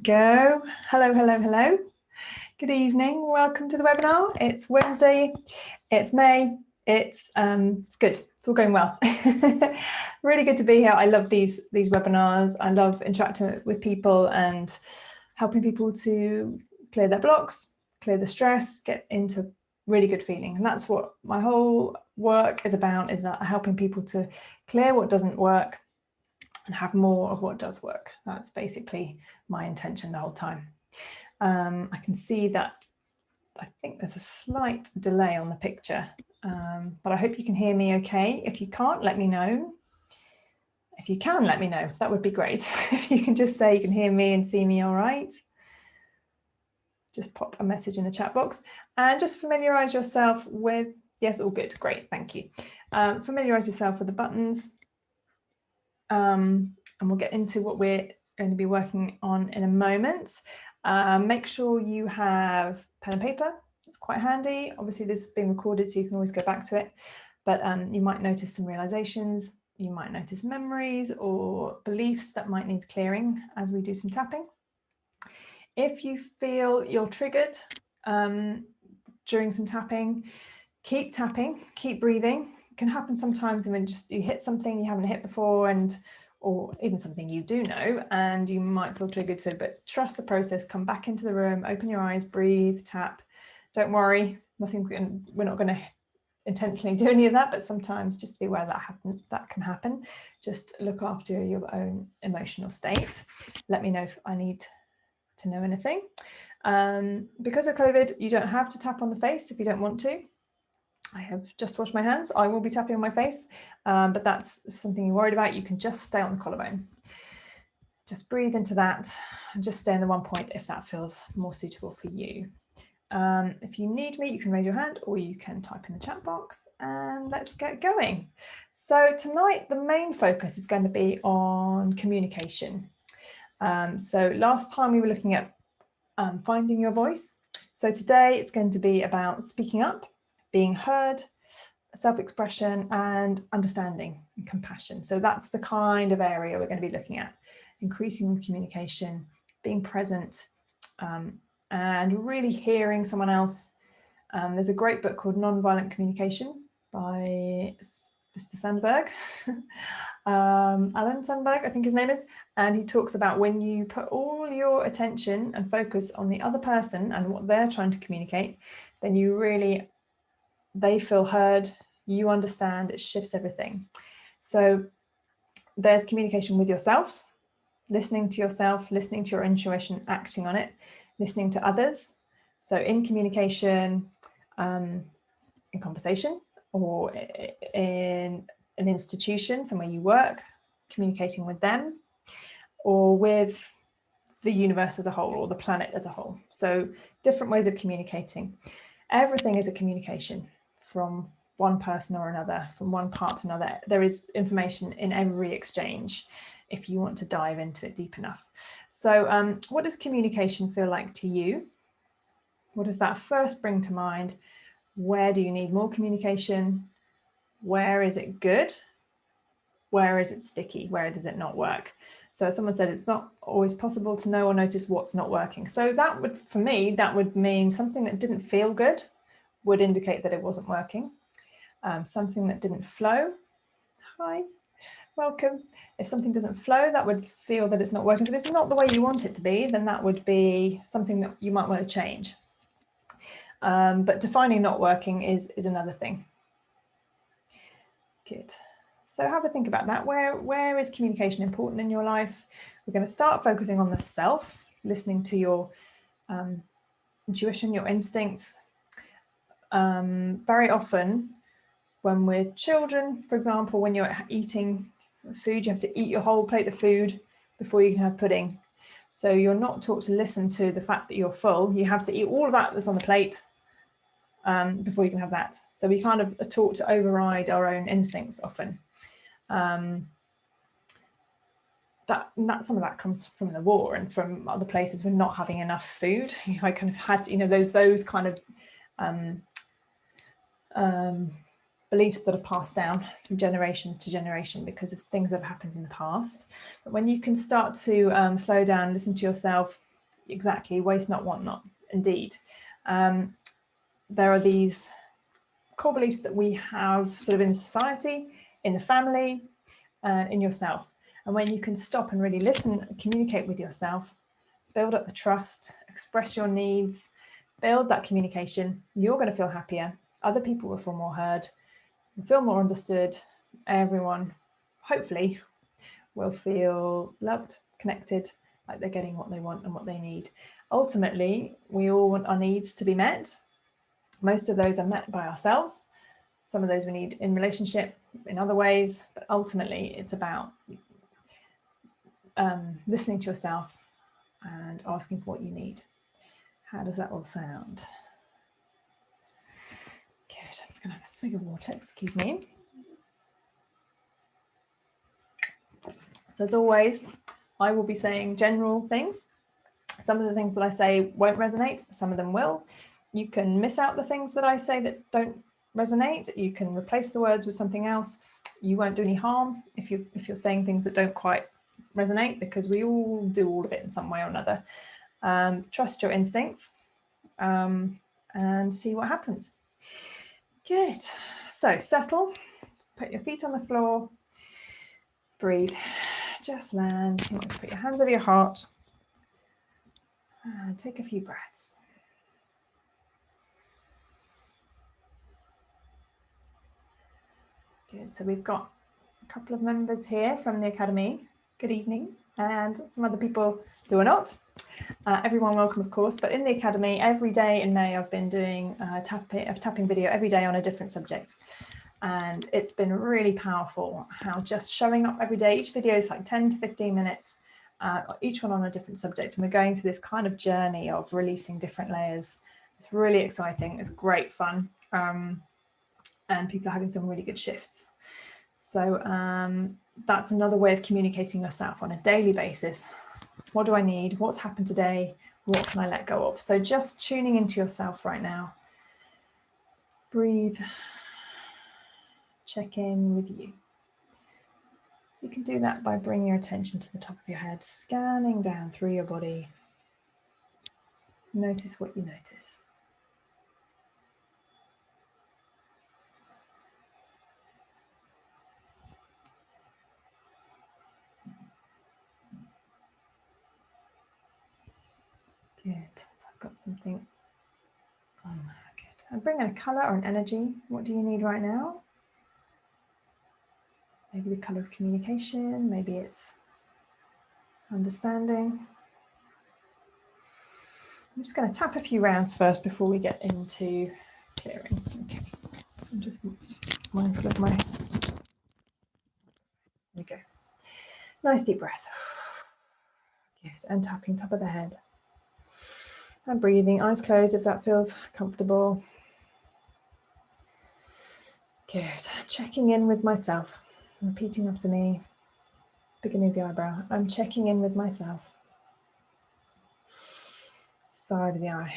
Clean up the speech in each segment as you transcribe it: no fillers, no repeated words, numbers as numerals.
go. Hello, hello, hello. Good evening. Welcome to the webinar. It's Wednesday. It's May. It's good. It's all going well. Really good to be here. I love these webinars. I love interacting with people and helping people to clear their blocks, clear the stress, get into really good feeling. And that's what my whole work is about, is that helping people to clear what doesn't work and have more of what does work. That's basically my intention the whole time. I can see that I think there's a slight delay on the picture, but I hope you can hear me okay. If you can't, let me know. If you can, let me know. That would be great. If you can just say you can hear me and see me all right. Just pop a message in the chat box and just familiarize yourself with, yes, all good, great, thank you. Familiarize yourself with the buttons. And we'll get into what we're going to be working on in a moment. Make sure you have pen and paper. It's quite handy. Obviously, this is being recorded, so you can always go back to it. But you might notice some realizations. You might notice memories or beliefs that might need clearing as we do some tapping. If you feel you're triggered during some tapping, keep tapping, keep breathing. It can happen sometimes when you hit something you haven't hit before, or even something you do know, and you might feel triggered. So, but trust the process. Come back into the room, open your eyes, breathe, tap. Don't worry, we're not going to intentionally do any of that, but sometimes just be aware that can happen. Just look after your own emotional state. Let me know if I need to know anything. Because of COVID, you don't have to tap on the face if you don't want to. I have just washed my hands. I will be tapping on my face, but that's something you're worried about. You can just stay on the collarbone. Just breathe into that and just stay in the 1 point if that feels more suitable for you. If you need me, you can raise your hand or you can type in the chat box, and let's get going. So tonight, the main focus is going to be on communication. So last time we were looking at finding your voice. So today it's going to be about speaking up, being heard, self-expression, and understanding and compassion. So that's the kind of area we're going to be looking at. Increasing communication, being present, and really hearing someone else. There's a great book called Nonviolent Communication by Mr. Sandberg, Alan Sandberg, I think his name is, and he talks about when you put all your attention and focus on the other person and what they're trying to communicate, then they feel heard, you understand, it shifts everything. So there's communication with yourself, listening to yourself, listening to your intuition, acting on it, listening to others. So in communication, in conversation, or in an institution, somewhere you work, communicating with them, or with the universe as a whole, or the planet as a whole. So different ways of communicating. Everything is a communication from one person or another, from one part to another. There is information in every exchange if you want to dive into it deep enough. So what does communication feel like to you? What does that first bring to mind? Where do you need more communication? Where is it good? Where is it sticky? Where does it not work? So someone said it's not always possible to know or notice what's not working. So that would, for me, that would mean something that didn't feel good would indicate that it wasn't working. Something that didn't flow, hi, welcome. If something doesn't flow, that would feel that it's not working. So if it's not the way you want it to be, then that would be something that you might want to change. But defining not working is another thing. Good. So have a think about that. Where is communication important in your life? We're going to start focusing on the self, listening to your intuition, your instincts. Very often when we're children, for example, when you're eating food, you have to eat your whole plate of food before you can have pudding. So you're not taught to listen to the fact that you're full. You have to eat all of that that's on the plate before you can have that. So we kind of are taught to override our own instincts often. Some of that comes from the war and from other places with not having enough food. I kind of had, those kind of beliefs that are passed down from generation to generation because of things that have happened in the past. But when you can start to slow down, listen to yourself, exactly, waste not, want not, indeed. There are these core beliefs that we have sort of in society, in the family, in yourself. And when you can stop and really listen, communicate with yourself, build up the trust, express your needs, build that communication, you're going to feel happier. Other people will feel more heard, feel more understood. Everyone, hopefully, will feel loved, connected, like they're getting what they want and what they need. Ultimately, we all want our needs to be met. Most of those are met by ourselves. Some of those we need in relationship, in other ways, but ultimately it's about listening to yourself and asking for what you need. How does that all sound? Good. I'm just going to have a swig of water, excuse me. So as always, I will be saying general things. Some of the things that I say won't resonate, some of them will. You can miss out the things that I say that don't resonate. You can replace the words with something else. You won't do any harm if you're saying things that don't quite resonate, because we all do all of it in some way or another. Trust your instincts and see what happens. Good. So settle, put your feet on the floor, breathe, just land. You want to put your hands over your heart and take a few breaths. Good. So we've got a couple of members here from the Academy. Good evening. And some other people who are not. Everyone welcome, of course, but in the Academy, every day in May, I've been doing a tapping video every day on a different subject. And it's been really powerful how just showing up every day, each video is like 10 to 15 minutes, each one on a different subject. And we're going through this kind of journey of releasing different layers. It's really exciting. It's great fun. And people are having some really good shifts. So that's another way of communicating yourself on a daily basis. What do I need? What's happened today? What can I let go of? So just tuning into yourself right now. Breathe. Check in with you. So you can do that by bringing your attention to the top of your head, scanning down through your body. Notice what you notice. Good. So I've got something on there. Good. And bring in a colour or an energy. What do you need right now? Maybe the colour of communication. Maybe it's understanding. I'm just going to tap a few rounds first before we get into clearing. Okay. So I'm just mindful of my... There we go. Nice deep breath. Good. And tapping top of the head. And breathing, eyes closed if that feels comfortable. Good. Checking in with myself. Repeating after me. Beginning of the eyebrow. I'm checking in with myself. Side of the eye.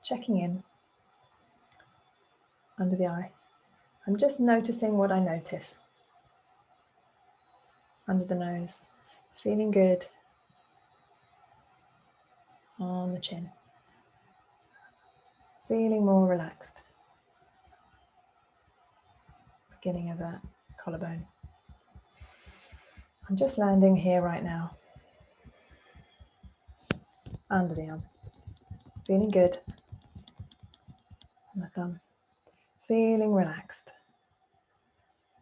Checking in. Under the eye. I'm just noticing what I notice. Under the nose. Feeling good. On the chin. Feeling more relaxed. Beginning of that collarbone. I'm just landing here right now. Under the arm. Feeling good. On the thumb. Feeling relaxed.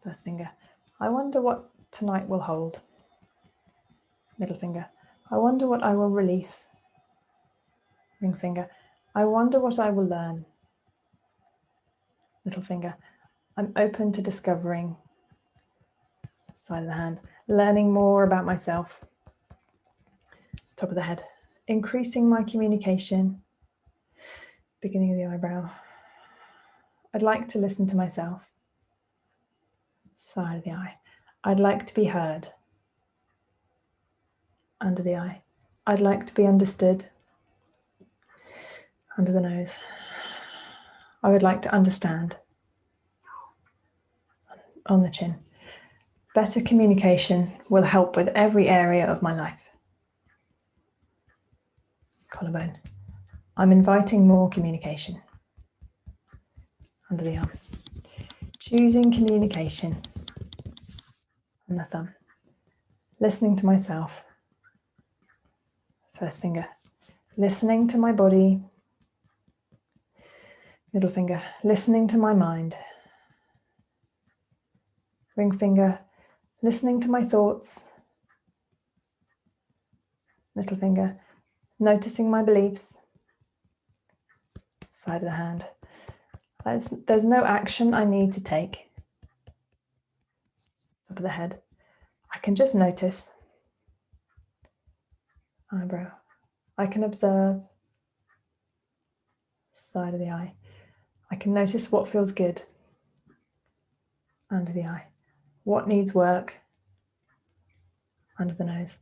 First finger. I wonder what tonight will hold. Middle finger. I wonder what I will release. Ring finger. I wonder what I will learn. Little finger. I'm open to discovering. Side of the hand. Learning more about myself. Top of the head. Increasing my communication. Beginning of the eyebrow. I'd like to listen to myself. Side of the eye. I'd like to be heard. Under the eye. I'd like to be understood. Under the nose. I would like to understand. On the chin. Better communication will help with every area of my life. collarbone. I'm inviting more communication. Under the arm. Choosing communication. On the thumb. Listening to myself. First finger. Listening to my body. Middle finger. Listening to my mind. Ring finger. Listening to my thoughts. Little finger. Noticing my beliefs. Side of the hand. There's no action I need to take. Top of the head. I can just notice. Eyebrow. I can observe. Side of the eye. I can notice what feels good. Under the eye. What needs work. Under the nose.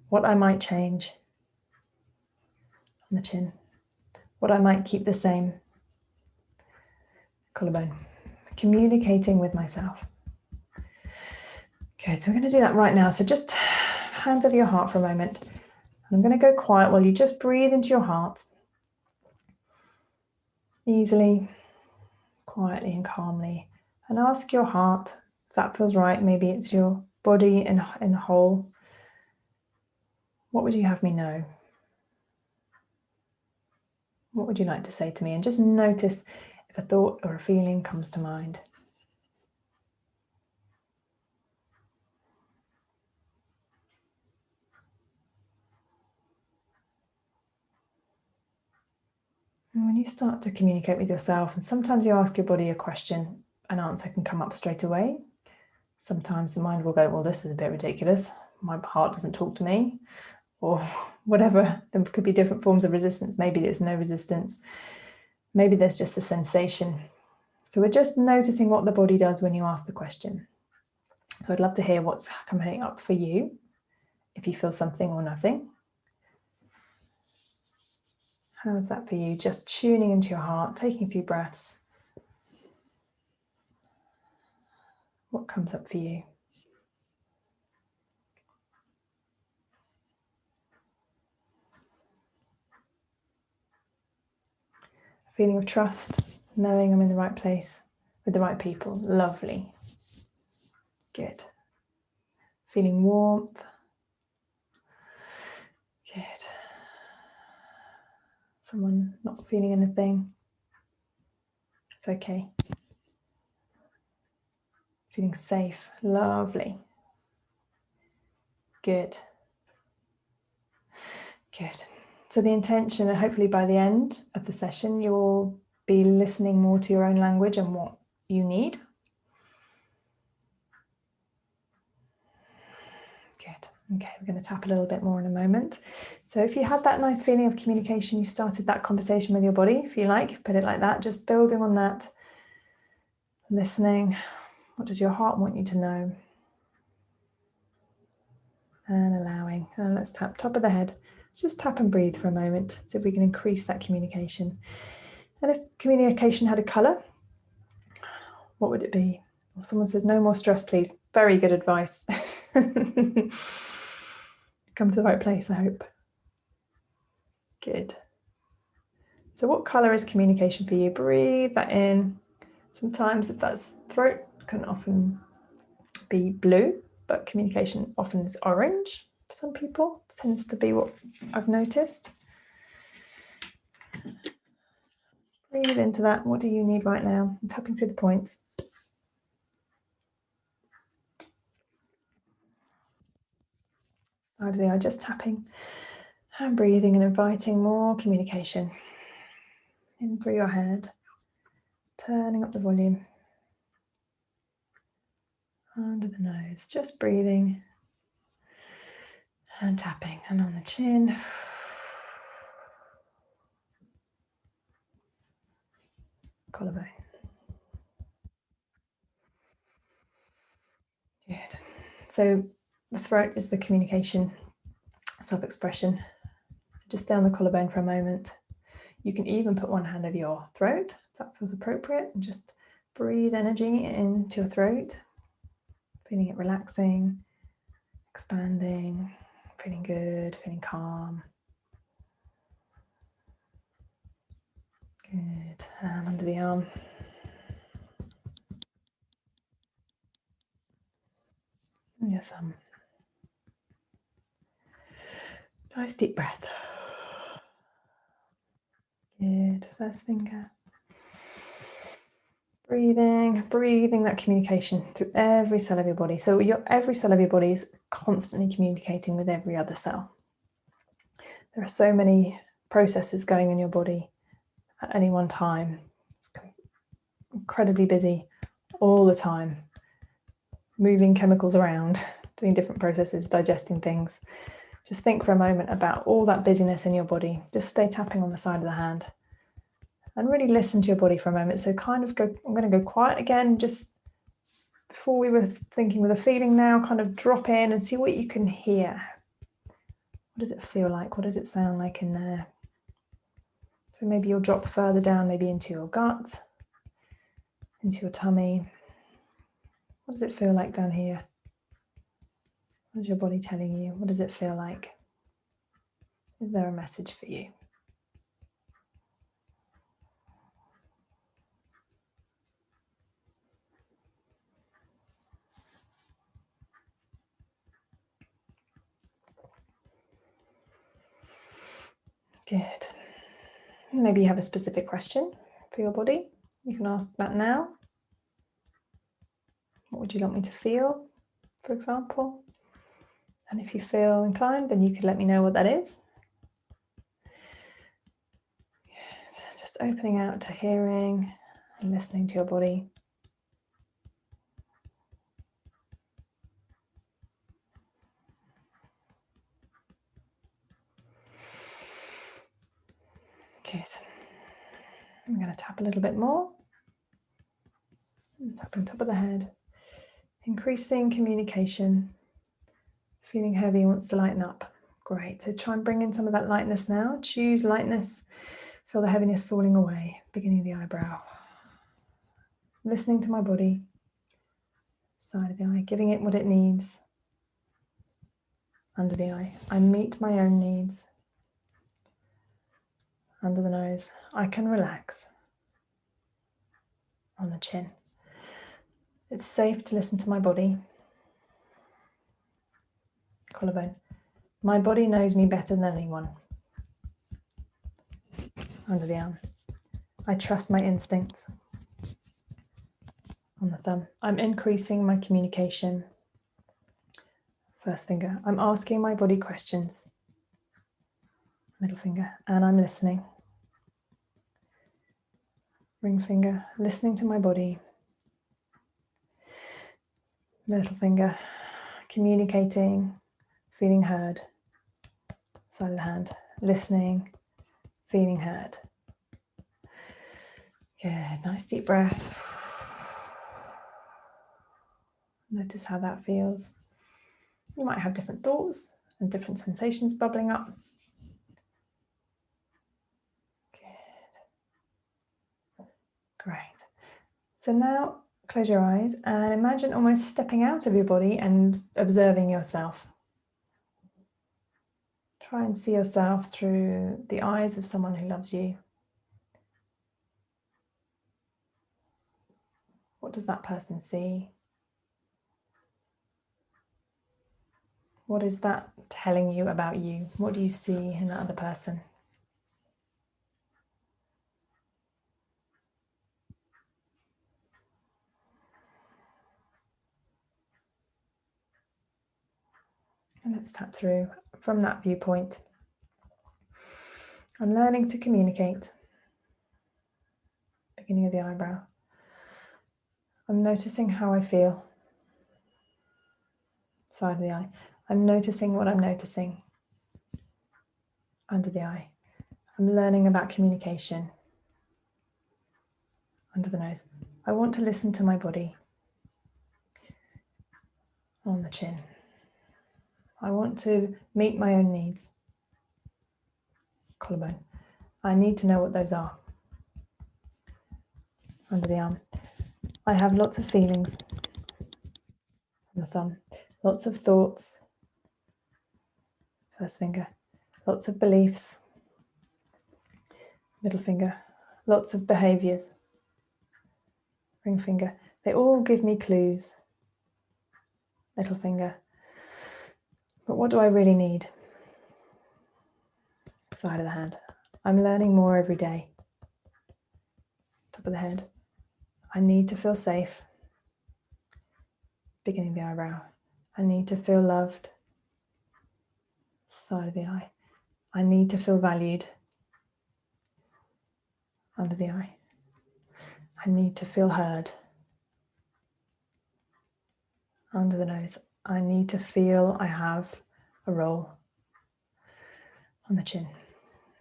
What I might change. On the chin. What I might keep the same. Collarbone. Communicating with myself. Okay, so we're going to do that right now. So just hands over your heart for a moment. I'm going to go quiet while you just breathe into your heart. Easily, quietly and calmly. And ask your heart if that feels right. Maybe it's your body in the whole. What would you have me know? What would you like to say to me? And just notice if a thought or a feeling comes to mind. And when you start to communicate with yourself, and sometimes you ask your body a question, an answer can come up straight away. Sometimes the mind will go, well, this is a bit ridiculous. My heart doesn't talk to me, or whatever. There could be different forms of resistance. Maybe there's no resistance. Maybe there's just a sensation. So we're just noticing what the body does when you ask the question. So I'd love to hear what's coming up for you, if you feel something or nothing. How's that for you? Just tuning into your heart, taking a few breaths. What comes up for you? A feeling of trust, knowing I'm in the right place with the right people. Lovely. Good. Feeling warmth. Good. Someone not feeling anything. It's okay. Feeling safe. Lovely. Good. Good. So the intention, and hopefully by the end of the session, you'll be listening more to your own language and what you need. Good. Okay, we're going to tap a little bit more in a moment. So if you had that nice feeling of communication, you started that conversation with your body, if you like, put it like that, just building on that, listening. What does your heart want you to know? And allowing. And let's tap top of the head. Let's just tap and breathe for a moment, see if we can increase that communication. And if communication had a colour, what would it be? Well, someone says, no more stress, please. Very good advice. Come to the right place, I hope. Good. So what colour is communication for you? Breathe that in. Sometimes if that's throat, can often be blue, but communication often is orange for some people. It tends to be what I've noticed. Breathe into that. What do you need right now? I'm tapping through the points. Side of the eye, just tapping and breathing and inviting more communication in through your head, turning up the volume under the nose, just breathing and tapping, and on the chin. Collarbone. Good. So the throat is the communication, self-expression. So just down the collarbone for a moment. You can even put one hand over your throat, if that feels appropriate, and just breathe energy into your throat, feeling it relaxing, expanding, feeling good, feeling calm. Good. And under the arm. And your thumb. Nice deep breath. Good. First finger. Breathing that communication through every cell of your body. So every cell of your body is constantly communicating with every other cell. There are so many processes going in your body at any one time. It's incredibly busy all the time, moving chemicals around, doing different processes, digesting things. Just think for a moment about all that busyness in your body. Just stay tapping on the side of the hand and really listen to your body for a moment. So I'm going to go quiet again, just before we were thinking with a feeling now, kind of drop in and see what you can hear. What does it feel like? What does it sound like in there? So maybe you'll drop further down, maybe into your gut, into your tummy. What does it feel like down here? What is your body telling you? What does it feel like? Is there a message for you? Good. Maybe you have a specific question for your body. You can ask that now. What would you like me to feel, for example? And if you feel inclined, then you could let me know what that is. Good. Just opening out to hearing and listening to your body. Good. I'm going to tap a little bit more. Tap on top of the head. Increasing communication. Feeling heavy, wants to lighten up. Great. So try and bring in some of that lightness now. Choose lightness. Feel the heaviness falling away. Beginning of the eyebrow. Listening to my body. Side of the eye. Giving it what it needs. Under the eye. I meet my own needs. Under the nose. I can relax. On the chin. It's safe to listen to my body. Collarbone. My body knows me better than anyone. Under the arm. I trust my instincts. On the thumb. I'm increasing my communication. First finger. I'm asking my body questions. Middle finger. And I'm listening. Ring finger. Listening to my body. Little finger. Communicating. Feeling heard. Side of the hand. Listening. Feeling heard. Good. Nice deep breath. Notice how that feels. You might have different thoughts and different sensations bubbling up. Good. Great. So now close your eyes and imagine almost stepping out of your body and observing yourself. Try and see yourself through the eyes of someone who loves you. What does that person see? What is that telling you about you? What do you see in that other person? And let's tap through from that viewpoint. I'm learning to communicate. Beginning of the eyebrow. I'm noticing how I feel. Side of the eye. I'm noticing what I'm noticing. Under the eye. I'm learning about communication. Under the nose. I want to listen to my body. On the chin. I want to meet my own needs. Collarbone. I need to know what those are. Under the arm. I have lots of feelings. On the thumb. Lots of thoughts. First finger. Lots of beliefs. Middle finger. lots of behaviours. Ring finger. They all give me clues. Little finger. But what do I really need? Side of the hand. I'm learning more every day. Top of the head. I need to feel safe. Beginning of the eyebrow. I need to feel loved. Side of the eye. I need to feel valued. Under the eye. I need to feel heard. Under the nose. I need to feel I have a role. On the chin.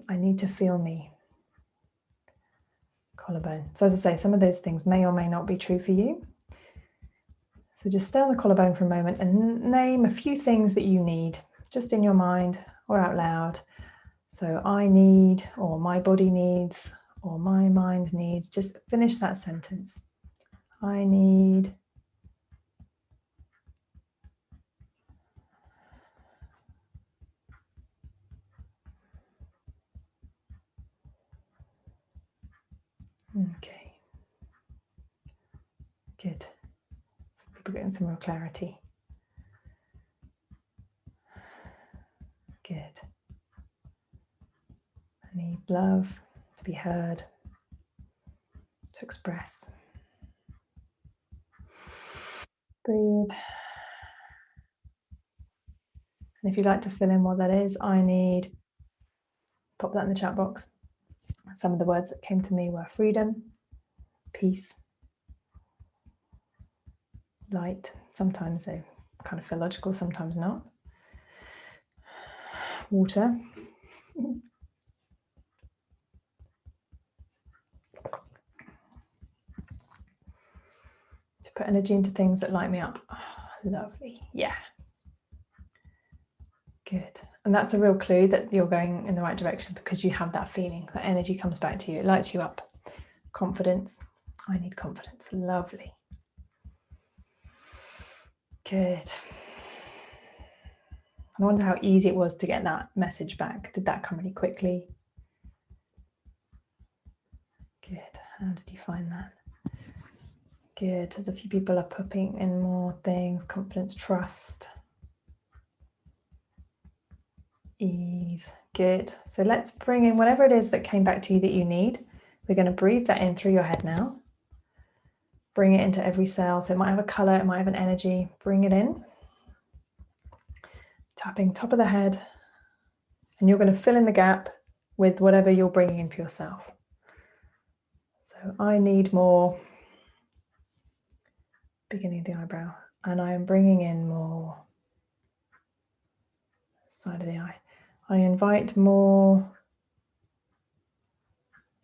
I need to feel me. Collarbone. So as I say, some of those things may or may not be true for you. So just stay on the collarbone for a moment and name a few things that you need, just in your mind or out loud. So I need, or my body needs, or my mind needs. Just finish that sentence. I need. Okay. Good. People getting some real clarity. Good. I need love, to be heard, to express. Breathe. And if you'd like to fill in what that is, I need, pop that in the chat box. Some of the words that came to me were freedom, peace, light. Sometimes they kind of feel logical, sometimes not. Water. To put energy into things that light me up. Oh, lovely. Yeah. Good. And that's a real clue that you're going in the right direction, because you have that feeling, that energy comes back to you, it lights you up. Confidence. I need confidence. Lovely. Good. I wonder how easy it was to get that message back. Did that come really quickly? Good. How did you find that? Good. As a few people are putting in more things. Confidence, trust, ease. Good. So let's bring in whatever it is that came back to you that you need. We're going to breathe that in through your head now. Bring it into every cell. So it might have a color, it might have an energy. Bring it in. Tapping top of the head. And you're going to fill in the gap with whatever you're bringing in for yourself. So I need more. Beginning of the eyebrow. And I am bringing in more. Side of the eye. I invite more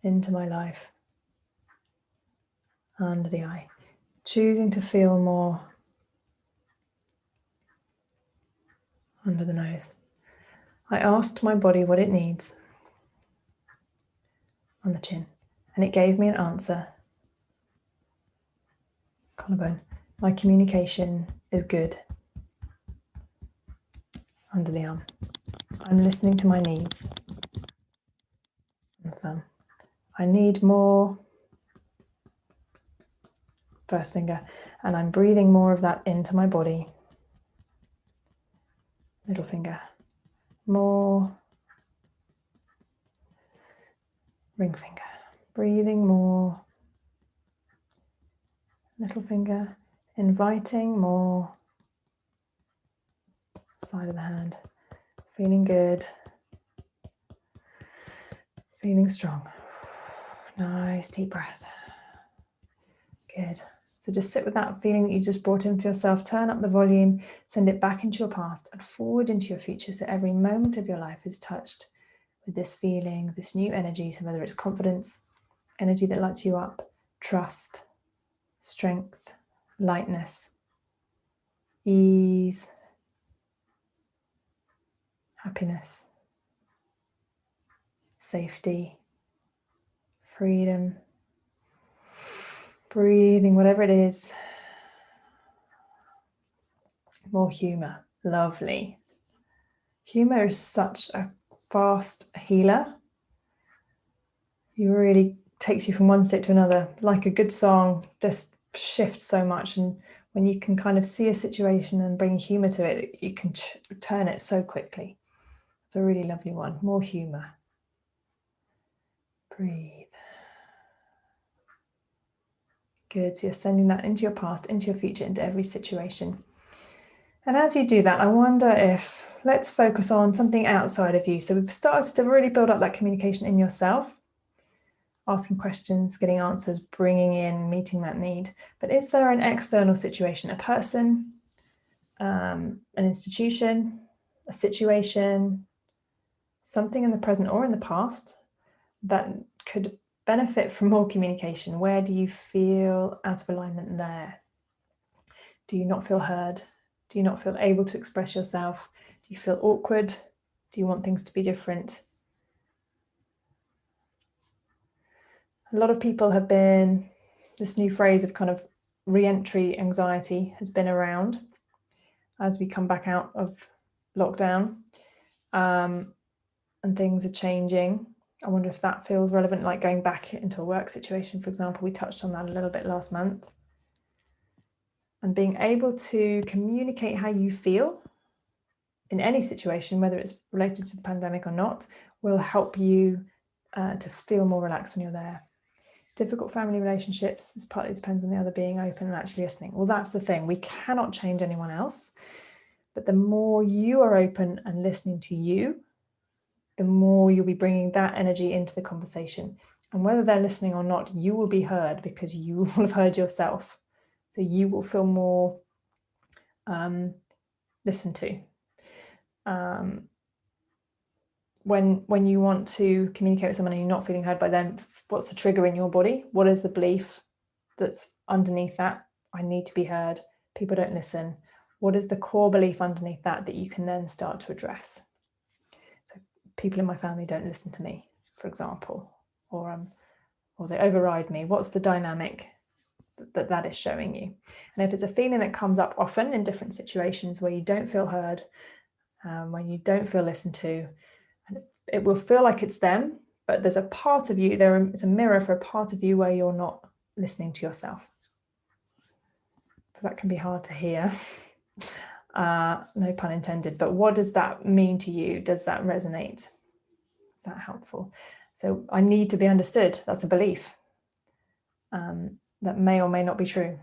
into my life. Under the eye. Choosing to feel more. Under the nose. I asked my body what it needs. On the chin. And it gave me an answer. Collarbone. My communication is good. Under the arm. I'm listening to my needs. On the thumb. I need more. First finger. And I'm breathing more of that into my body. Middle finger. More. Ring finger. Breathing more. Little finger. Inviting more. Side of the hand. Feeling good. Feeling strong. Nice deep breath. Good. So just sit with that feeling that you just brought in for yourself. Turn up the volume. Send it back into your past and forward into your future. So every moment of your life is touched with this feeling, this new energy. So whether it's confidence, energy that lights you up, trust, strength, lightness, ease, happiness, safety, freedom, breathing, whatever it is. More humor. Lovely. Humor is such a fast healer. You really takes you from one state to another. Like a good song just shifts so much, and when you can kind of see a situation and bring humor to it, you can turn it so quickly. It's a really lovely one. More humor. Breathe. Good. So you're sending that into your past, into your future, into every situation. And as you do that, I wonder if, let's focus on something outside of you. So we've started to really build up that communication in yourself, asking questions, getting answers, bringing in, meeting that need. But is there an external situation, a person, an institution, a situation, something in the present or in the past that could benefit from more communication? Where do you feel out of alignment there? Do you not feel heard? Do you not feel able to express yourself? Do you feel awkward? Do you want things to be different? A lot of people have been, this new phrase of kind of re-entry anxiety has been around as we come back out of lockdown, and things are changing. I wonder if that feels relevant, like going back into a work situation, for example. We touched on that a little bit last month. And being able to communicate how you feel in any situation, whether it's related to the pandemic or not, will help you to feel more relaxed when you're there. Difficult family relationships, this partly depends on the other being open and actually listening. Well, that's the thing. We cannot change anyone else. But the more you are open and listening to you, the more you'll be bringing that energy into the conversation. And whether they're listening or not, you will be heard because you will have heard yourself. So you will feel more listened to. When you want to communicate with someone and you're not feeling heard by them, what's the trigger in your body? What is the belief that's underneath that? I need to be heard. People don't listen. What is the core belief underneath that you can then start to address? So people in my family don't listen to me, for example, or they override me. What's the dynamic that is showing you? And if it's a feeling that comes up often in different situations where you don't feel heard, when you don't feel listened to, it will feel like it's them, but there's a part of you, it's a mirror for a part of you where you're not listening to yourself. So that can be hard to hear, no pun intended, but what does that mean to you? Does that resonate? Is that helpful? So I need to be understood. That's a belief that may or may not be true.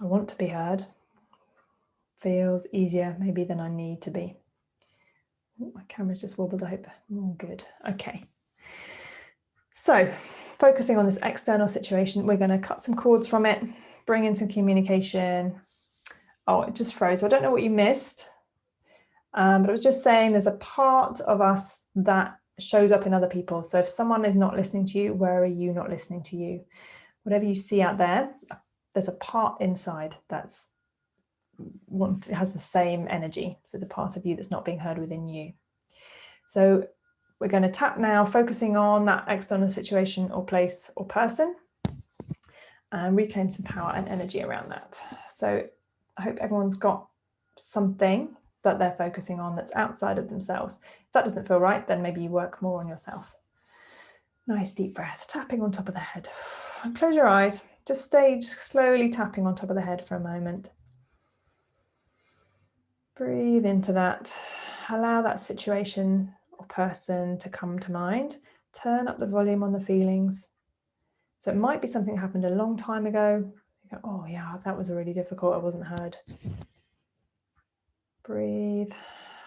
I want to be heard. Feels easier maybe than I need to be. Oh, my camera's just wobbled, I hope. Oh, good. Okay. So focusing on this external situation, we're going to cut some cords from it, bring in some communication. Oh, it just froze. I don't know what you missed, but I was just saying there's a part of us that shows up in other people. So if someone is not listening to you, where are you not listening to you? Whatever you see out there, there's a part inside that's has the same energy. So there's a part of you that's not being heard within you. So we're going to tap now, focusing on that external situation or place or person, and reclaim some power and energy around that. So I hope everyone's got something that they're focusing on that's outside of themselves. If that doesn't feel right, then maybe you work more on yourself. Nice deep breath, tapping on top of the head. And close your eyes. Just stay slowly tapping on top of the head for a moment. Breathe into that. Allow that situation or person to come to mind. Turn up the volume on the feelings. So it might be something that happened a long time ago. You go, oh yeah, that was really difficult. I wasn't heard. Breathe.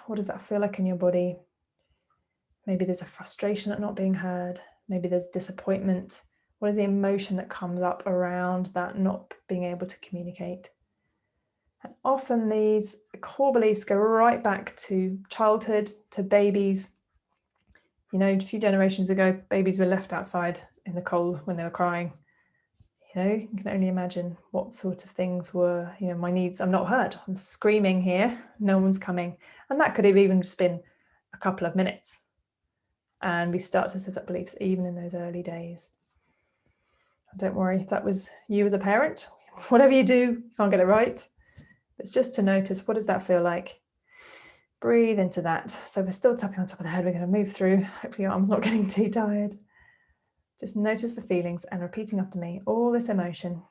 What does that feel like in your body? Maybe there's a frustration at not being heard. Maybe there's disappointment. What is the emotion that comes up around that not being able to communicate? And often these core beliefs go right back to childhood, to babies. You know, a few generations ago, babies were left outside in the cold when they were crying. You know, you can only imagine what sort of things were, you know, my needs, I'm not heard. I'm screaming here, no one's coming. And that could have even just been a couple of minutes. And we start to set up beliefs even in those early days. Don't worry if that was you as a parent. Whatever you do, you can't get it right. It's just to notice, what does that feel like? Breathe into that. So we're still tapping on top of the head. We're going to move through. Hopefully your arm's not getting too tired. Just notice the feelings and repeating after me. All this emotion.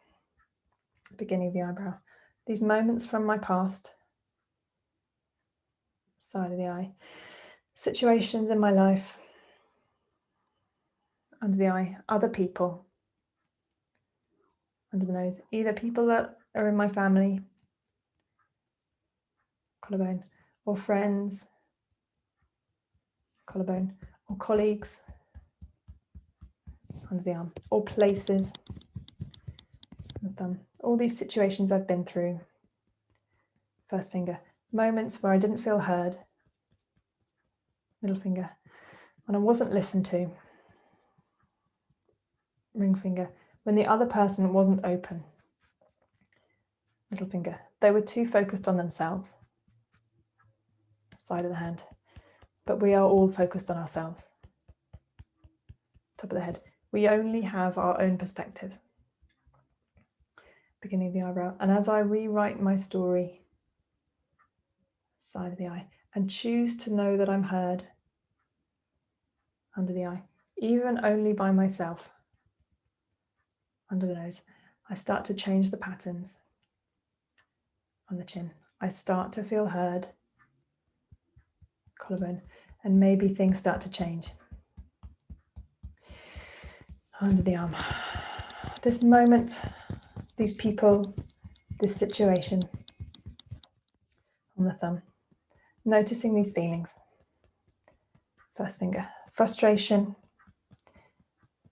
Beginning of the eyebrow. These moments from my past. Side of the eye. Situations in my life. Under the eye. Other people. Under the nose. Either people that are in my family. Collarbone. Or friends. Collarbone. Or colleagues. Under the arm. Or places. The thumb. All these situations I've been through. First finger. Moments where I didn't feel heard. Middle finger. When I wasn't listened to. Ring finger. When the other person wasn't open. Little finger. They were too focused on themselves. Side of the hand. But we are all focused on ourselves. Top of the head. We only have our own perspective. Beginning of the eyebrow. And as I rewrite my story, side of the eye, and choose to know that I'm heard, under the eye, even only by myself, under the nose, I start to change the patterns. On the chin, I start to feel heard, collarbone, and maybe things start to change. Under the arm. This moment, these people, this situation. On the thumb. Noticing these feelings. First finger, frustration.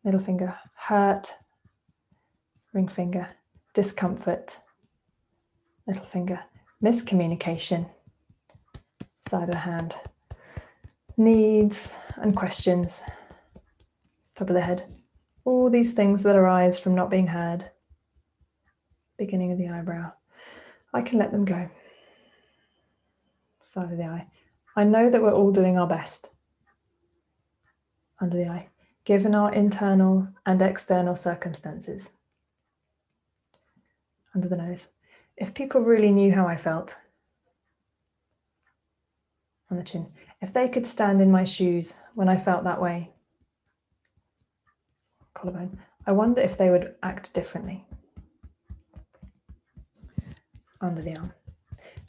Middle finger, hurt. Ring finger, discomfort. Little finger, miscommunication. Side of the hand, needs and questions. Top of the head, all these things that arise from not being heard. Beginning of the eyebrow, I can let them go. Side of the eye, I know that we're all doing our best. Under the eye, given our internal and external circumstances. Under the nose, if people really knew how I felt. On the chin, if they could stand in my shoes when I felt that way. Collarbone, I wonder if they would act differently. Under the arm,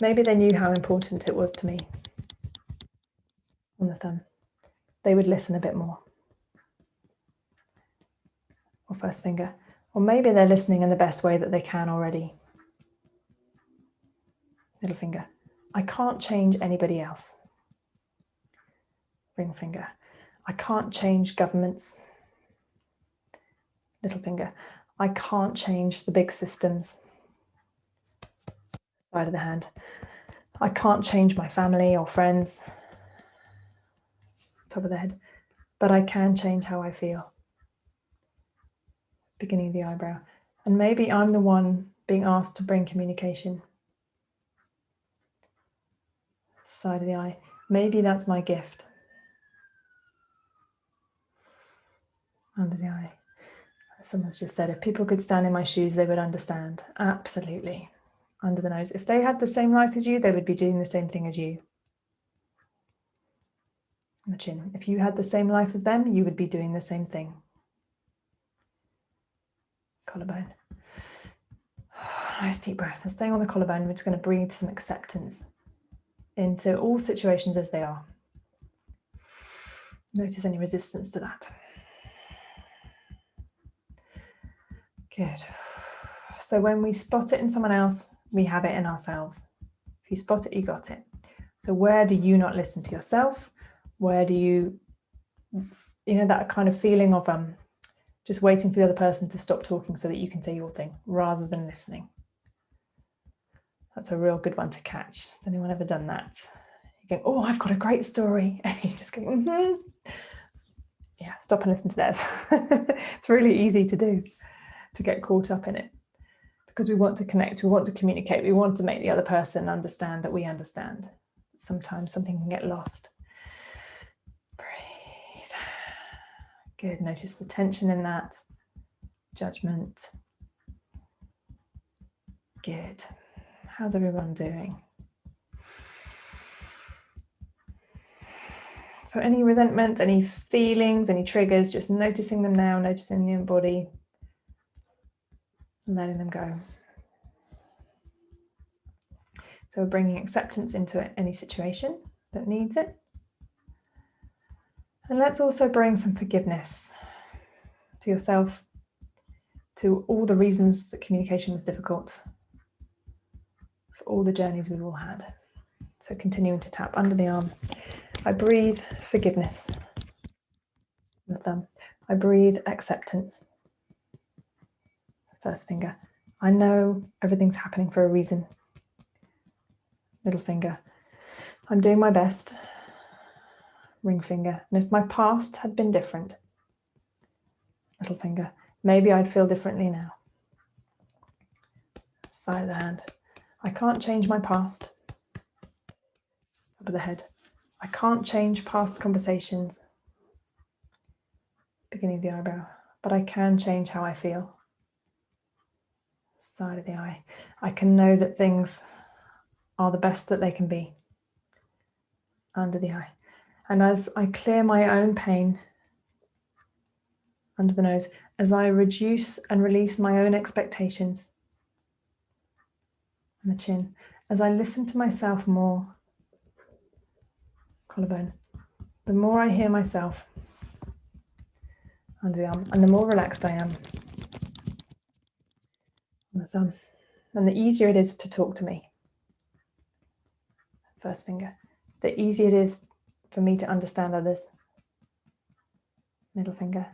maybe they knew how important it was to me. On the thumb, they would listen a bit more. Or first finger, or maybe they're listening in the best way that they can already. Middle finger, I can't change anybody else. Ring finger, I can't change governments. Little finger, I can't change the big systems. Side of the hand, I can't change my family or friends. Top of the head, but I can change how I feel. Beginning of the eyebrow, and maybe I'm the one being asked to bring communication. Side of the eye, maybe that's my gift. Under the eye, someone's just said, if people could stand in my shoes, they would understand. Absolutely. Under the nose, if they had the same life as you, they would be doing the same thing as you. On the chin, if you had the same life as them, you would be doing the same thing. Collarbone. Nice deep breath. And staying on the collarbone, we're just going to breathe some acceptance into all situations as they are. Notice any resistance to that. Good. So when we spot it in someone else, we have it in ourselves. If you spot it, you got it. So where do you not listen to yourself? Where do you that kind of feeling of just waiting for the other person to stop talking so that you can say your thing rather than listening? That's a real good one to catch. Has anyone ever done that? You go, oh, I've got a great story. And you just go, Yeah, stop and listen to theirs. It's really easy to do, to get caught up in it. Because we want to connect, we want to communicate, we want to make the other person understand that we understand. Sometimes something can get lost. Breathe. Good, notice the tension in that. Judgment. Good. How's everyone doing? So any resentment, any feelings, any triggers, just noticing them now, noticing in your body, and letting them go. So we're bringing acceptance into any situation that needs it. And let's also bring some forgiveness to yourself, to all the reasons that communication was difficult, for all the journeys we've all had. So continuing to tap under the arm. I breathe forgiveness. The thumb. I breathe acceptance. First finger. I know everything's happening for a reason. Middle finger. I'm doing my best. Ring finger. And if my past had been different, little finger, maybe I'd feel differently now. Side of the hand. I can't change my past. Top of the head. I can't change past conversations. Beginning of the eyebrow. But I can change how I feel. Side of the eye. I can know that things are the best that they can be. Under the eye. And as I clear my own pain under the nose, as I reduce and release my own expectations on the chin, as I listen to myself more, collarbone, the more I hear myself under the arm, and the more relaxed I am on the thumb, and the easier it is to talk to me. First finger. The easier it is for me to understand others. Middle finger.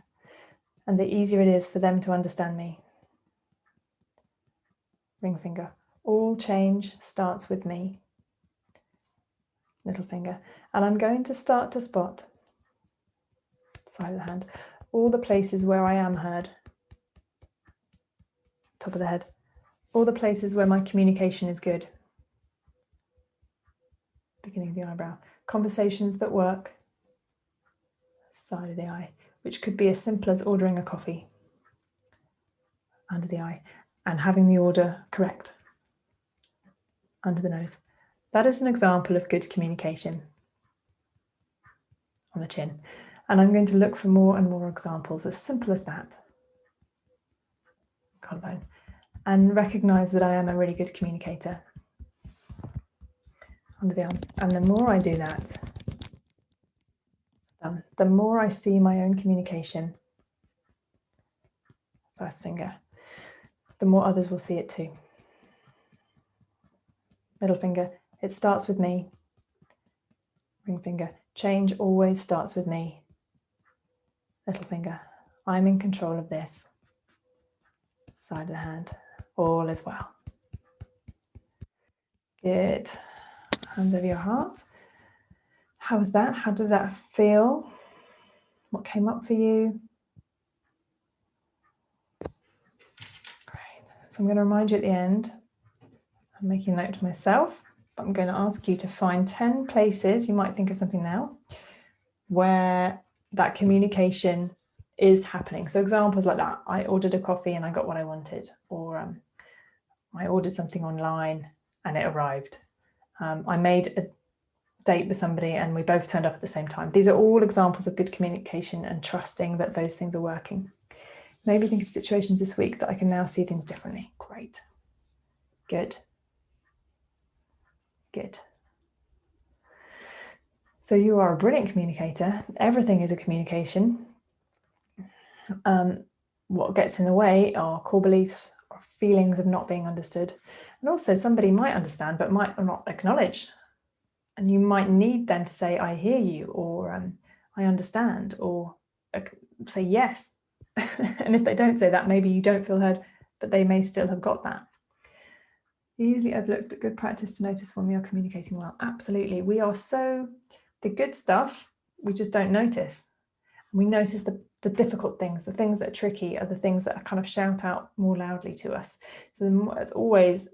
And the easier it is for them to understand me. Ring finger. All change starts with me. Little finger. And I'm going to start to spot, side of the hand, all the places where I am heard. Top of the head. All the places where my communication is good. Beginning of the eyebrow. Conversations that work. Side of the eye, which could be as simple as ordering a coffee. Under the eye. And having the order correct. Under the nose. That is an example of good communication. On the chin. And I'm going to look for more and more examples as simple as that. Collarbone. And recognize that I am a really good communicator. Under the arm. And the more I do that, the more I see my own communication, first finger, the more others will see it too. Middle finger, it starts with me. Ring finger, change always starts with me. Little finger, I'm in control of this. Side of the hand, all is well. Good. Hands over your heart. How was that? How did that feel? What came up for you? Great. So I'm going to remind you at the end, I'm making a note to myself, but I'm going to ask you to find 10 places, you might think of something now, where that communication is happening. So examples like that, I ordered a coffee and I got what I wanted, or I ordered something online and it arrived. I made a date with somebody and we both turned up at the same time. These are all examples of good communication and trusting that those things are working. Maybe think of situations this week that I can now see things differently. Great. Good. Good. So you are a brilliant communicator. Everything is a communication. What gets in the way are core beliefs or feelings of not being understood. And also somebody might understand but might not acknowledge. And you might need them to say, I hear you, or I understand, or say yes. And if they don't say that, maybe you don't feel heard, but they may still have got that. Easily overlooked, but good practice to notice when we are communicating well. Absolutely. We are the good stuff, we just don't notice. We notice the difficult things, the things that are tricky are the things that are kind of shout out more loudly to us. So I'm always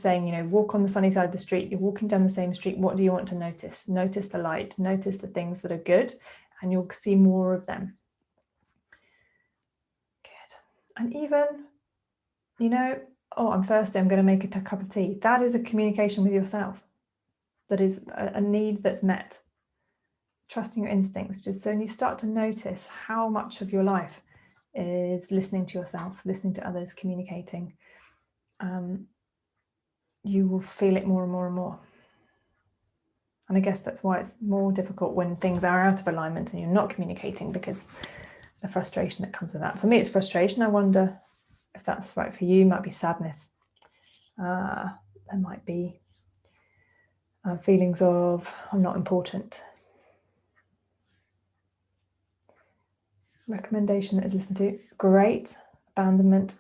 saying, walk on the sunny side of the street, you're walking down the same street, what do you want to notice? Notice the light, notice the things that are good, and you'll see more of them. Good. And even, I'm thirsty, I'm going to make a cup of tea. That is a communication with yourself. That is a need that's met. trusting your instincts, just so when you start to notice how much of your life is listening to yourself, listening to others, communicating, you will feel it more and more and more. And I guess that's why it's more difficult when things are out of alignment and you're not communicating, because the frustration that comes with that. For me, it's frustration. I wonder if that's right for you. It might be sadness. There might be feelings of I'm not important. Recommendation that is listened to. Great. Abandonment.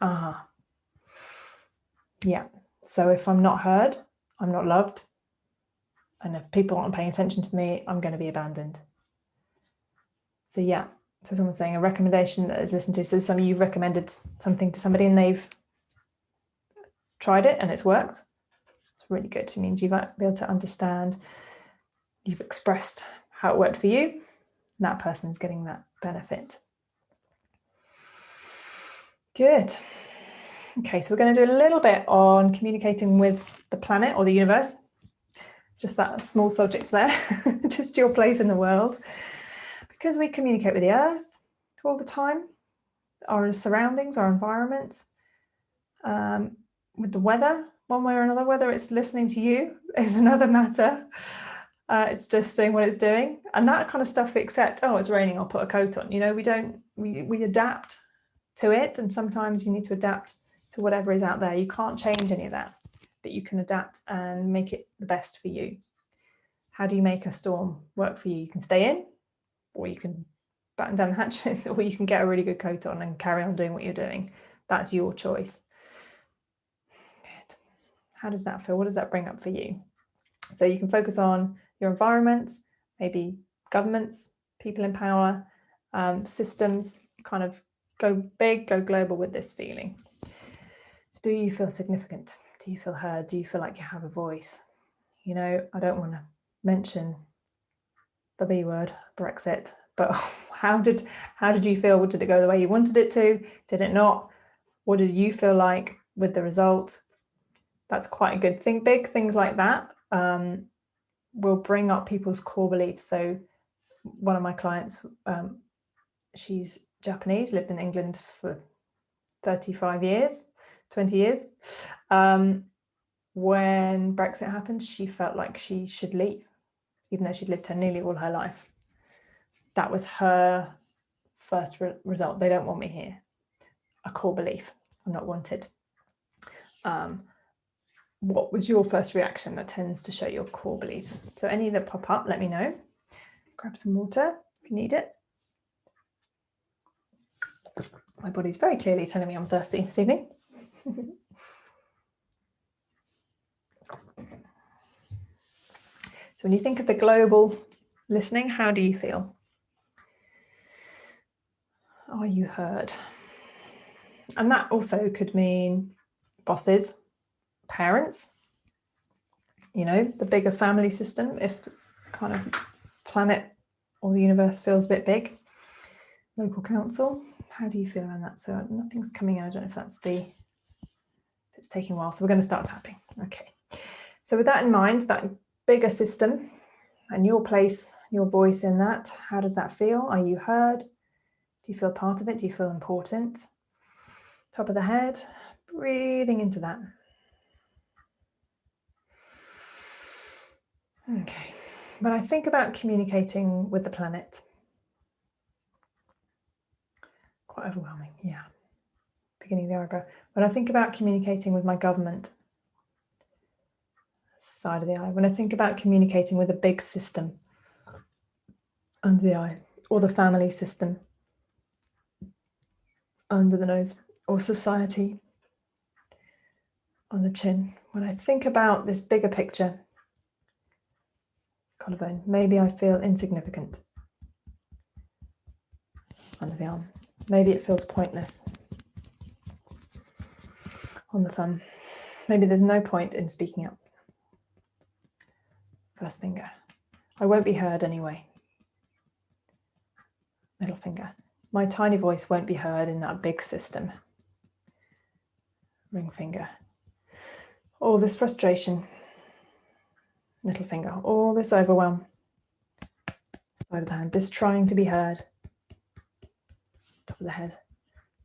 Yeah. So if I'm not heard, I'm not loved. And if people aren't paying attention to me, I'm going to be abandoned. So yeah. So someone's saying a recommendation that is listened to. So you've recommended something to somebody and they've tried it and it's worked. It's really good. It means you've been able to understand, you've expressed how it worked for you, and that person's getting that benefit. Good. Okay, so we're going to do a little bit on communicating with the planet or the universe. Just that small subject there, just your place in the world. Because we communicate with the earth all the time, our surroundings, our environment, with the weather, one way or another, whether it's listening to you is another matter. It's just doing what it's doing. And that kind of stuff we accept. Oh, it's raining, I'll put a coat on. You know, we adapt to it. And sometimes you need to adapt to whatever is out there. You can't change any of that, but you can adapt and make it the best for you. How do you make a storm work for you? You can stay in, or you can batten down the hatches, or you can get a really good coat on and carry on doing what you're doing. That's your choice. Good. How does that feel? What does that bring up for you? So you can focus on your environment, maybe governments, people in power, systems, kind of go big, go global with this feeling. Do you feel significant? Do you feel heard? Do you feel like you have a voice? You know, I don't want to mention the B word, Brexit, but how did you feel? Did it go the way you wanted it to? Did it not? What did you feel like with the result? That's quite a good thing. Big things like that will bring up people's core beliefs. So one of my clients, she's Japanese, lived in England for 35 years, 20 years. When Brexit happened, she felt like she should leave, even though she'd lived here nearly all her life. That was her first result. They don't want me here. A core belief. I'm not wanted. What was your first reaction? That tends to show your core beliefs. So any that pop up, let me know. Grab some water if you need it. My body's very clearly telling me I'm thirsty this evening. So when you think of the global listening, how do you feel? Are you heard? And that also could mean bosses, parents, you know, the bigger family system, if the kind of planet or the universe feels a bit big. Local council, how do you feel around that? So nothing's coming out. I don't know if it's taking a while. So we're going to start tapping. Okay. So with that in mind, that bigger system and your place, your voice in that, how does that feel? Are you heard? Do you feel part of it? Do you feel important? Top of the head, breathing into that. Okay. When I think about communicating with the planet, quite overwhelming, yeah. Beginning of the eyebrow. When I think about communicating with my government, side of the eye. When I think about communicating with a big system, under the eye, or the family system, under the nose, or society, on the chin. When I think about this bigger picture, collarbone, maybe I feel insignificant. Under the arm, maybe it feels pointless. On the thumb, maybe there's no point in speaking up. First finger, I won't be heard anyway. Middle finger, my tiny voice won't be heard in that big system. Ring finger, all this frustration. Little finger, all this overwhelm. Side of the hand, just trying to be heard. Top of the head,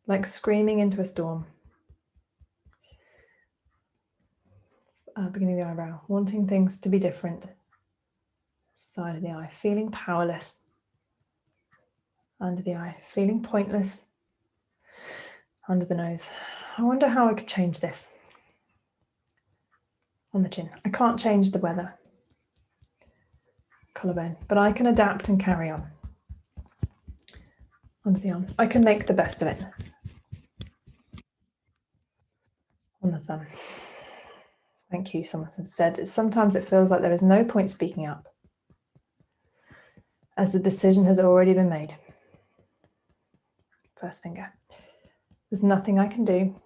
like screaming into a storm. Beginning of the eyebrow, wanting things to be different. Side of the eye, feeling powerless. Under the eye, feeling pointless. Under the nose, I wonder how I could change this. On the chin, I can't change the weather. Collarbone, but I can adapt and carry on. Under the arm, I can make the best of it. On the thumb, thank you, someone said, sometimes it feels like there is no point speaking up, as the decision has already been made. First finger, there's nothing I can do.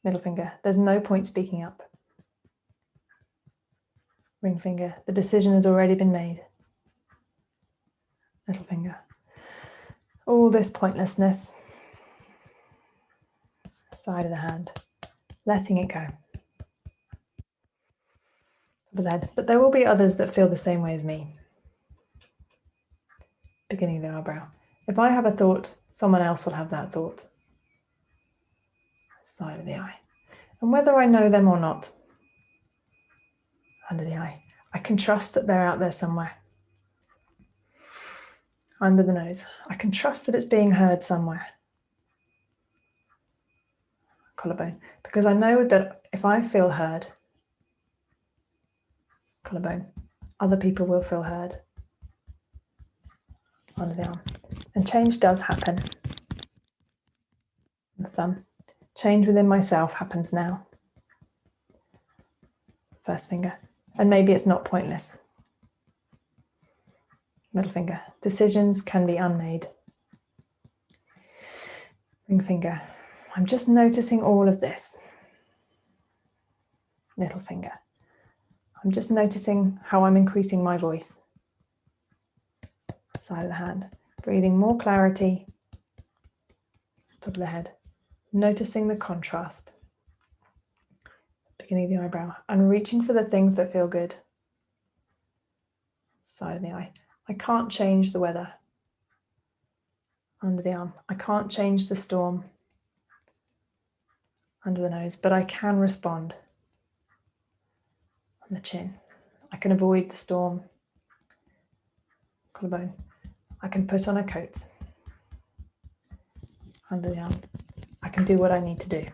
Middle finger, there's no point speaking up. Ring finger, the decision has already been made. Little finger, all this pointlessness. Side of the hand, letting it go. Top of the head, but there will be others that feel the same way as me. Beginning of the eyebrow, if I have a thought, someone else will have that thought. Side of the eye, and whether I know them or not. Under the eye, I can trust that they're out there somewhere. Under the nose, I can trust that it's being heard somewhere. Collarbone, because I know that if I feel heard, collarbone, other people will feel heard. Under the arm, and change does happen. The thumb, change within myself happens now. First finger, and maybe it's not pointless. Middle finger, decisions can be unmade. Ring finger, I'm just noticing all of this. Little finger, I'm just noticing how I'm increasing my voice. Side of the hand, breathing more clarity. Top of the head, noticing the contrast. Beginning of the eyebrow, and reaching for the things that feel good. Side of the eye, I can't change the weather. Under the arm, I can't change the storm. Under the nose, but I can respond. On the chin, I can avoid the storm. Collarbone, I can put on a coat. Under the arm, I can do what I need to do.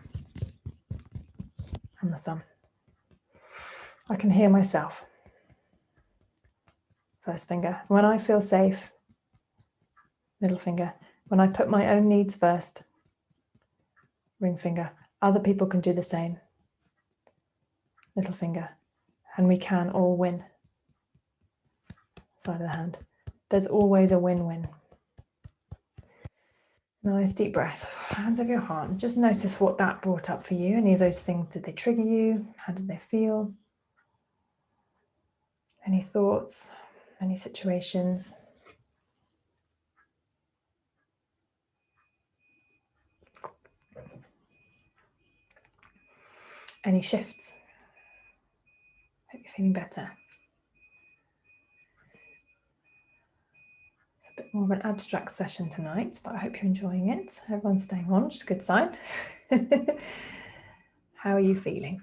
On the thumb, I can hear myself. First finger, when I feel safe. Middle finger, when I put my own needs first. Ring finger, other people can do the same. Little finger, and we can all win. Side of the hand, there's always a win-win. Nice deep breath, hands over your heart, and just notice what that brought up for you. Any of those things, did they trigger you? How did they feel? Any thoughts, any situations? Any shifts? Hope you're feeling better. It's a bit more of an abstract session tonight, but I hope you're enjoying it. Everyone's staying on, which is a good sign. How are you feeling?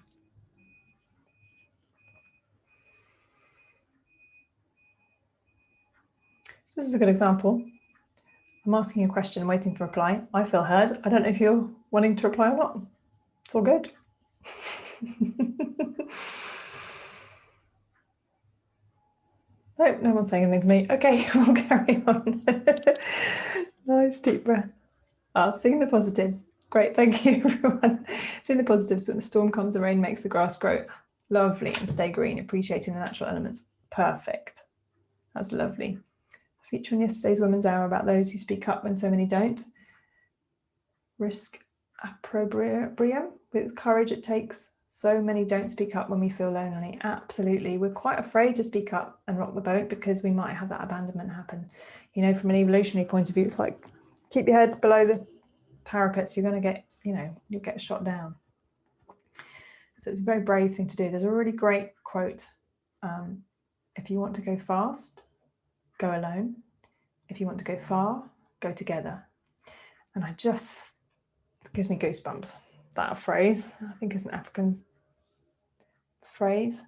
This is a good example. I'm asking a question, waiting for a reply. I feel heard. I don't know if you're wanting to reply or not. It's all good. No one's saying anything to me. Okay, we'll carry on. Nice deep breath. Seeing the positives. Great, thank you everyone. Seeing the positives. When the storm comes, the rain makes the grass grow. Lovely, and stay green, appreciating the natural elements. Perfect. That's lovely. Feature on yesterday's Women's Hour about those who speak up when so many don't. Risk opprobrium. With courage it takes. So many don't speak up when we feel lonely. Absolutely. We're quite afraid to speak up and rock the boat because we might have that abandonment happen. You know, from an evolutionary point of view, it's like, keep your head below the parapets. You're going to get, you'll get shot down. So it's a very brave thing to do. There's a really great quote. If you want to go fast, go alone. If you want to go far, go together. And it gives me goosebumps, that phrase. I think it's an African phrase.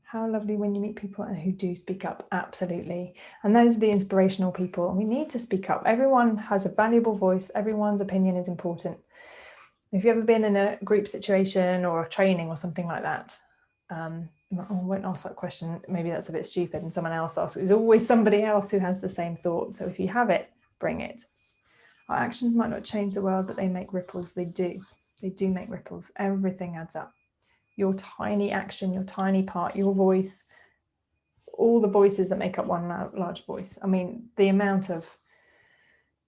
How lovely when you meet people who do speak up, absolutely. And those are the inspirational people. And we need to speak up. Everyone has a valuable voice. Everyone's opinion is important. If you've ever been in a group situation or a training or something like that, I won't ask that question, maybe that's a bit stupid, and someone else asks. There's always somebody else who has the same thought. So if you have it, bring it. Our actions might not change the world, but they make ripples. They do make ripples. Everything adds up. Your tiny action, your tiny part, your voice, all the voices that make up one large voice. I mean, the amount of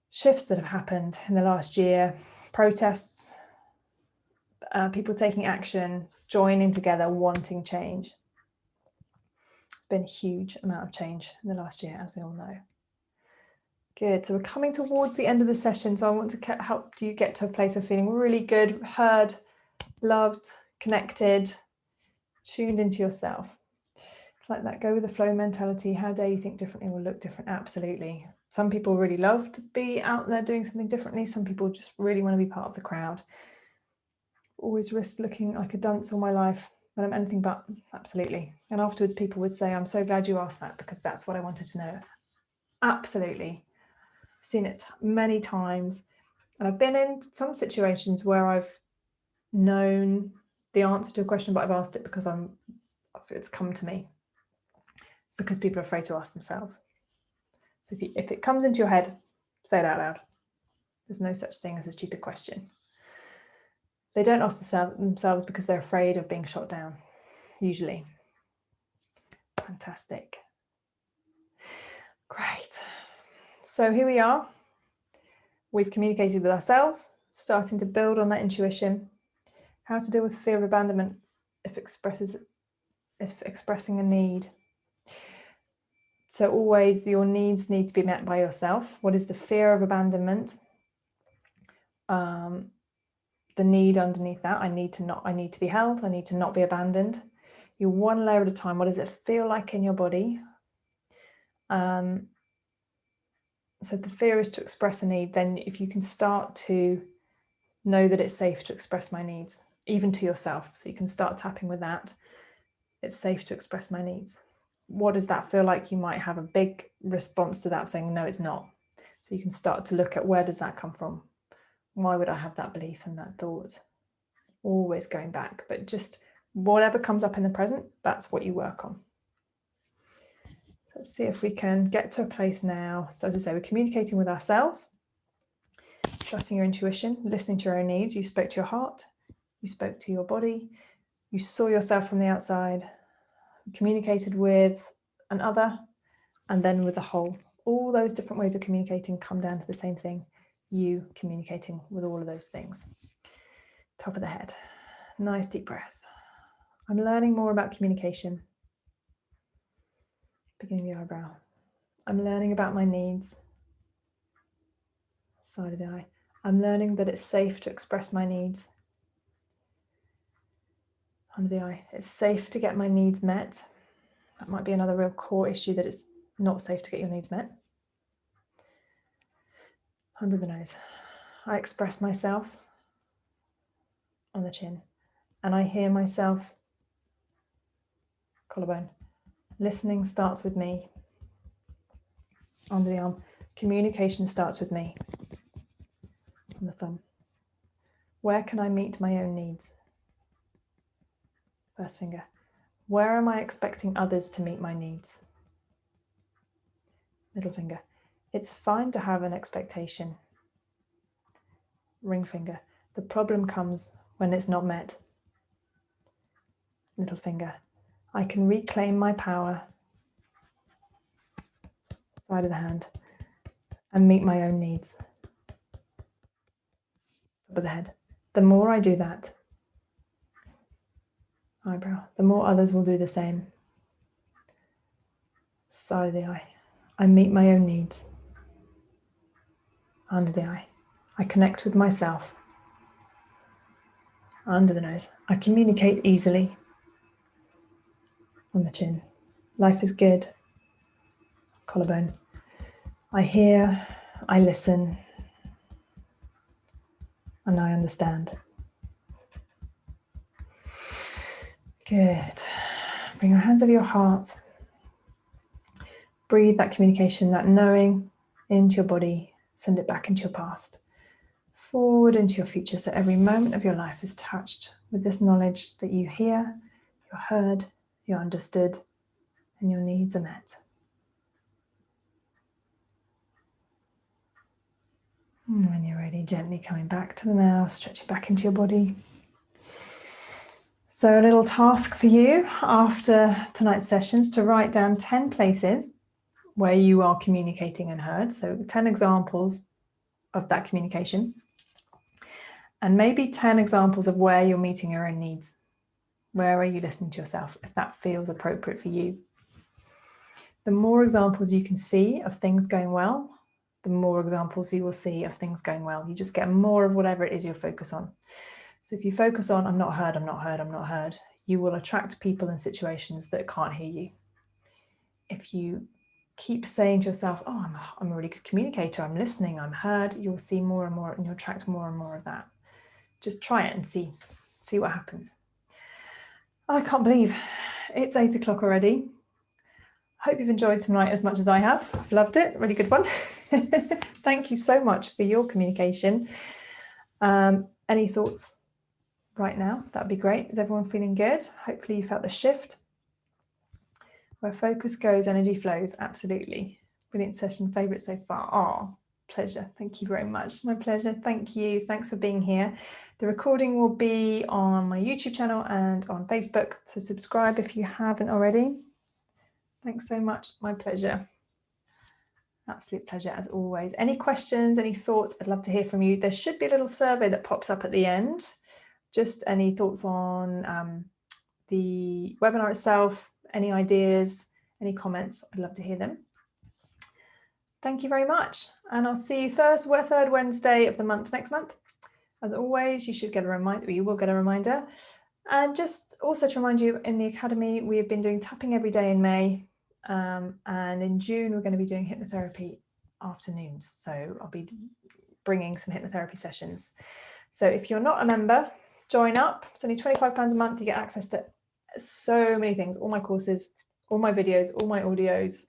shifts that have happened in the last year, protests, people taking action, joining together, wanting change. It's been a huge amount of change in the last year, as we all know. Good. So we're coming towards the end of the session. So I want to help you get to a place of feeling really good, heard, loved, connected, tuned into yourself. It's like that go with the flow mentality. How dare you think differently will look different? Absolutely. Some people really love to be out there doing something differently. Some people just really want to be part of the crowd. Always risk looking like a dunce all my life, but I'm anything but. Absolutely. And afterwards people would say, I'm so glad you asked that because that's what I wanted to know. Absolutely. Seen it many times, and I've been in some situations where I've known the answer to a question, but I've asked it because it's come to me, because people are afraid to ask themselves. So if it comes into your head, say it out loud. There's no such thing as a stupid question. They don't ask themselves because they're afraid of being shot down, usually. Fantastic. Great. So here we are. We've communicated with ourselves, starting to build on that intuition. How to deal with fear of abandonment if expressing a need. So always your needs need to be met by yourself. What is the fear of abandonment? The need underneath that, I need to be held, I need to not be abandoned. You're one layer at a time. What does it feel like in your body? So the fear is to express a need. Then if you can start to know that it's safe to express my needs, even to yourself, so you can start tapping with that. It's safe to express my needs. What does that feel like? You might have a big response to that saying, no, it's not. So you can start to look at, where does that come from? Why would I have that belief and that thought? Always going back, but just whatever comes up in the present, that's what you work on. So let's see if we can get to a place now. So as I say, we're communicating with ourselves, trusting your intuition, listening to your own needs. You spoke to your heart, you spoke to your body, you saw yourself from the outside, communicated with an other, and then with the whole. All those different ways of communicating come down to the same thing, you communicating with all of those things. Top of the head, nice deep breath. I'm learning more about communication. Beginning of the eyebrow. I'm learning about my needs. Side of the eye. I'm learning that it's safe to express my needs. Under the eye. It's safe to get my needs met. That might be another real core issue, that it's not safe to get your needs met. Under the nose. I express myself. On the chin. And I hear myself. Collarbone. Listening starts with me. Under the arm. Communication starts with me. On the thumb. Where can I meet my own needs? First finger. Where am I expecting others to meet my needs? Middle finger. It's fine to have an expectation. Ring finger. The problem comes when it's not met. Little finger. I can reclaim my power. Side of the hand. And meet my own needs. Top of the head. The more I do that, eyebrow, the more others will do the same. Side of the eye. I meet my own needs. Under the eye. I connect with myself. Under the nose. I communicate easily. On the chin. Life is good. Collarbone. I hear, I listen, and I understand. Good. Bring your hands over your heart. Breathe that communication, that knowing into your body. Send it back into your past, forward into your future. So every moment of your life is touched with this knowledge that you hear, you're heard, you're understood, and your needs are met. And when you're ready, gently coming back to the now, stretching back into your body. So a little task for you after tonight's sessions to write down 10 places where you are communicating and heard. So 10 examples of that communication. And maybe 10 examples of where you're meeting your own needs. Where are you listening to yourself, if that feels appropriate for you? The more examples you can see of things going well, the more examples you will see of things going well. You just get more of whatever it is you focus on. So if you focus on, I'm not heard, I'm not heard, I'm not heard, you will attract people and situations that can't hear you. If you keep saying to yourself, oh, I'm a really good communicator, I'm listening, I'm heard, you'll see more and more, and you'll attract more and more of that. Just try it and see what happens. I can't believe it's 8 o'clock already. Hope you've enjoyed tonight as much as I have. I've loved it, really good one. Thank you so much for your communication. Any thoughts right now? That'd be great. Is everyone feeling good? Hopefully you felt the shift. Where focus goes, energy flows. Absolutely. Brilliant session. Favorite so far. Oh, pleasure. Thank you very much. My pleasure. Thank you. Thanks for being here. The recording will be on my YouTube channel and on Facebook. So subscribe if you haven't already. Thanks so much. My pleasure. Absolute pleasure as always. Any questions, any thoughts? I'd love to hear from you. There should be a little survey that pops up at the end. Just any thoughts on the webinar itself, any ideas, any comments, I'd love to hear them. Thank you very much. And I'll see you third Wednesday of the month next month. As always, you should get a reminder, you will get a reminder. And just also to remind you, in the Academy, we have been doing tapping every day in May. And in June, we're going to be doing hypnotherapy afternoons. So I'll be bringing some hypnotherapy sessions. So if you're not a member, join up. It's only £25 a month. You get access to so many things, all my courses, all my videos, all my audios,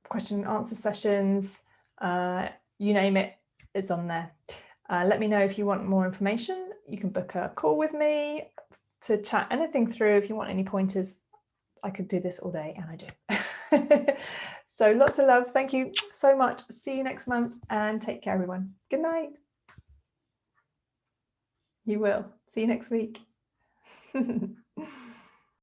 question and answer sessions, you name it, it's on there. Let me know if you want more information. You can book a call with me to chat anything through. If you want any pointers, I could do this all day, and I do. So lots of love. Thank you so much. See you next month, and take care, everyone. Good night. You will. See you next week.